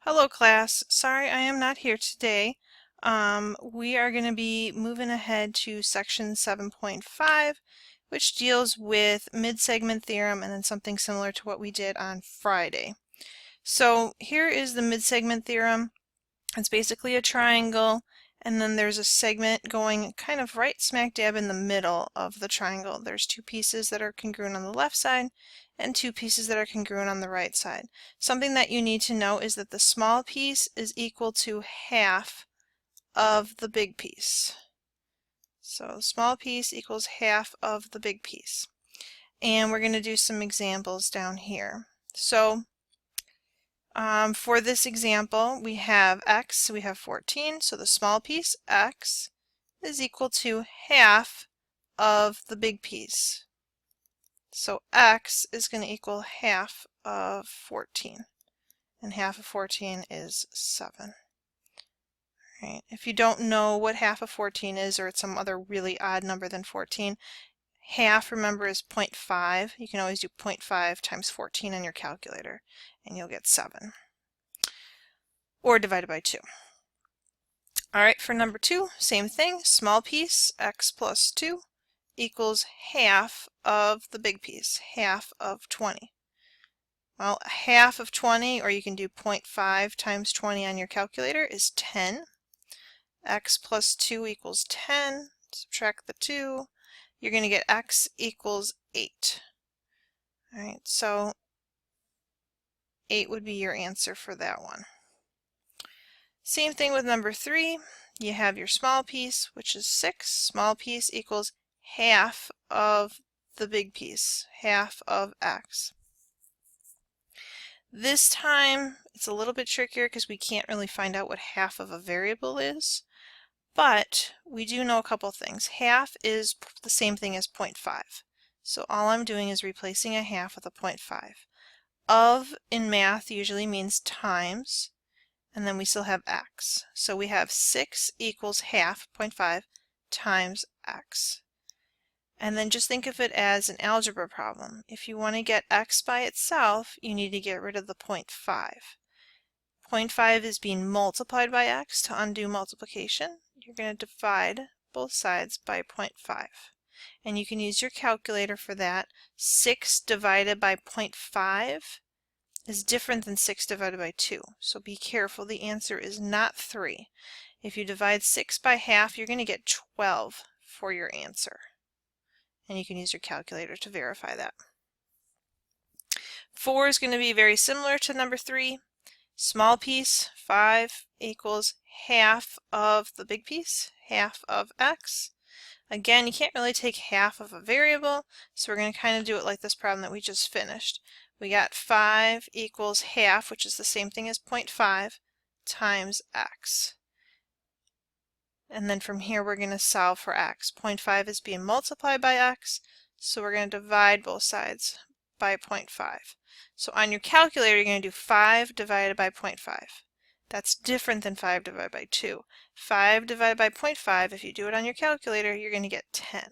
Hello class, sorry I am not here today. We are going to be moving ahead to section 7.5, which deals with mid-segment theorem and then something similar to what we did on Friday. So here is the mid-segment theorem. It's basically a triangle, and then there's a segment going kind of right smack dab in the middle of the triangle. There's two pieces that are congruent on the left side and two pieces that are congruent on the right side. Something that you need to know is that the small piece is equal to half of the big piece. So the small piece equals half of the big piece. And we're going to do some examples down here. So for this example, we have x, we have 14, so the small piece, x, is equal to half of the big piece. So x is going to equal half of 14, and half of 14 is 7. Right. If you don't know what half of 14 is, or it's some other really odd number than 14, half, remember, is 0.5. You can always do 0.5 times 14 on your calculator, and you'll get 7. Or divided by 2. Alright, for number 2, same thing. Small piece, x plus 2, equals half of the big piece, half of 20. Well, half of 20, or you can do 0.5 times 20 on your calculator, is 10. X plus 2 equals 10. Subtract the 2. You're going to get x equals 8. Alright, so 8 would be your answer for that one. Same thing with number 3. You have your small piece, which is 6. Small piece equals half of the big piece, half of x. This time it's a little bit trickier because we can't really find out what half of a variable is, but we do know a couple things. Half is the same thing as 0.5. So all I'm doing is replacing a half with a 0.5. Of in math usually means times, and then we still have x. So we have 6 equals half, 0.5, times x. And then just think of it as an algebra problem. If you want to get x by itself, you need to get rid of the 0.5. 0.5 is being multiplied by x. To undo multiplication, you're going to divide both sides by 0.5. And you can use your calculator for that. 6 divided by 0.5 is different than 6 divided by 2. So be careful, the answer is not 3. If you divide 6 by half, you're going to get 12 for your answer. And you can use your calculator to verify that. 4 is going to be very similar to number 3. Small piece, 5, equals half of the big piece, half of x. Again, you can't really take half of a variable, so we're going to kind of do it like this problem that we just finished. We got 5 equals half, which is the same thing as 0.5, times x. And then from here we're going to solve for x. 0.5 is being multiplied by x, so we're going to divide both sides by 0.5. So on your calculator you're going to do 5 divided by 0.5. That's different than 5 divided by 2. 5 divided by 0.5, if you do it on your calculator, you're going to get 10.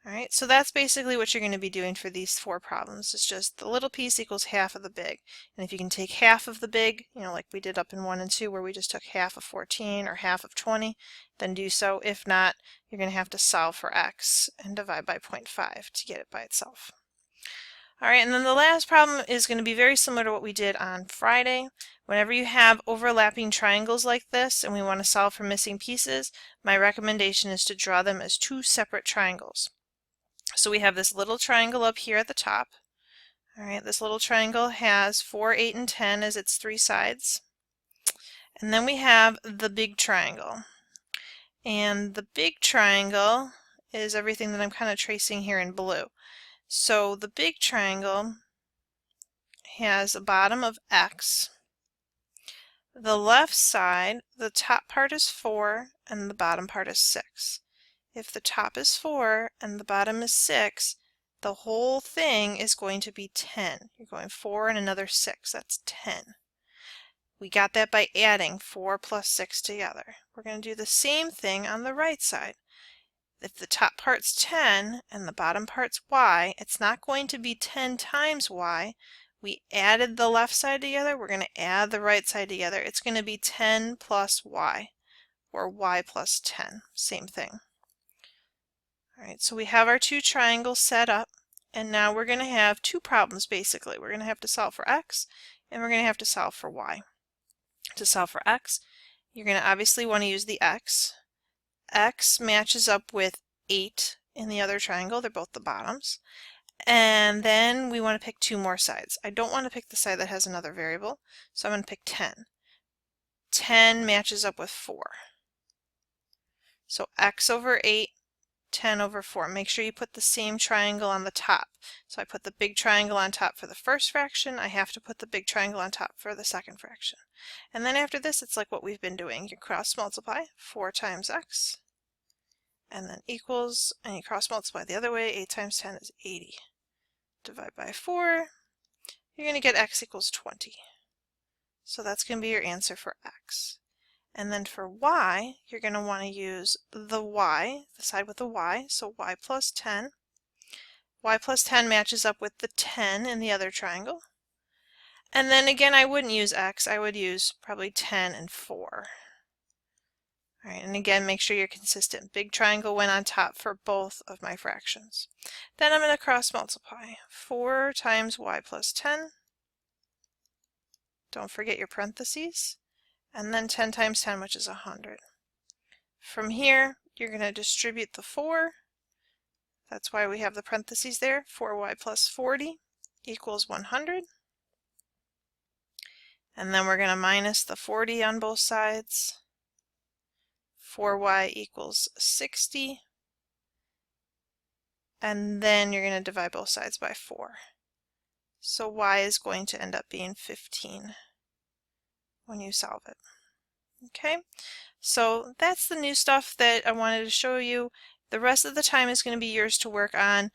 Alright, so that's basically what you're going to be doing for these 4 problems. It's just the little piece equals half of the big. And if you can take half of the big, like we did up in 1 and 2 where we just took half of 14 or half of 20, then do so. If not, you're going to have to solve for x and divide by 0.5 to get it by itself. Alright, and then the last problem is going to be very similar to what we did on Friday. Whenever you have overlapping triangles like this and we want to solve for missing pieces, my recommendation is to draw them as 2 separate triangles. So we have this little triangle up here at the top. Alright, this little triangle has 4, 8, and 10 as its 3 sides. And then we have the big triangle. And the big triangle is everything that I'm kind of tracing here in blue. So the big triangle has a bottom of x. The left side, the top part is 4 and the bottom part is 6. If the top is 4 and the bottom is 6, the whole thing is going to be 10. You're going 4 and another 6, that's 10. We got that by adding 4 plus 6 together. We're going to do the same thing on the right side. If the top part's 10 and the bottom part's y, it's not going to be 10 times y. We added the left side together, we're going to add the right side together. It's going to be 10 plus y, or y plus 10, same thing. All right, so we have our two triangles set up, and now we're going to have two problems basically. We're going to have to solve for x, and we're going to have to solve for y. To solve for x, you're going to obviously want to use the x. X matches up with 8 in the other triangle, they're both the bottoms. And then we want to pick two more sides. I don't want to pick the side that has another variable, so I'm going to pick 10. 10 matches up with 4. So x over 8, 10 over 4. Make sure you put the same triangle on the top. So I put the big triangle on top for the first fraction, I have to put the big triangle on top for the second fraction. And then after this, it's like what we've been doing. You cross multiply, 4 times x, and then equals, and you cross multiply the other way, 8 times 10 is 80. Divide by 4, you're going to get x equals 20. So that's going to be your answer for x. And then for y, you're going to want to use the y, the side with the y, so y plus 10. Y plus 10 matches up with the 10 in the other triangle. And then again, I wouldn't use x, I would use probably 10 and 4. All right, and again, make sure you're consistent. Big triangle went on top for both of my fractions. Then I'm going to cross multiply. 4 times y plus 10. Don't forget your parentheses. And then 10 times 10, which is 100. From here, you're going to distribute the 4. That's why we have the parentheses there. 4y plus 40 equals 100. And then we're going to minus the 40 on both sides. 4y equals 60. And then you're going to divide both sides by 4. So y is going to end up being 15 when you solve it. Okay, so that's the new stuff that I wanted to show you. The rest of the time is going to be yours to work on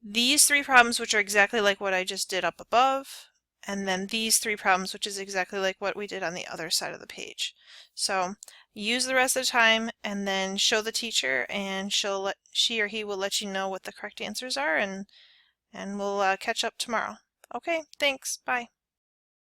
these three problems, which are exactly like what I just did up above, and then these three problems, which is exactly like what we did on the other side of the page. So use the rest of the time and then show the teacher, and she or he will let you know what the correct answers are, and we'll catch up tomorrow. Okay, thanks. Bye.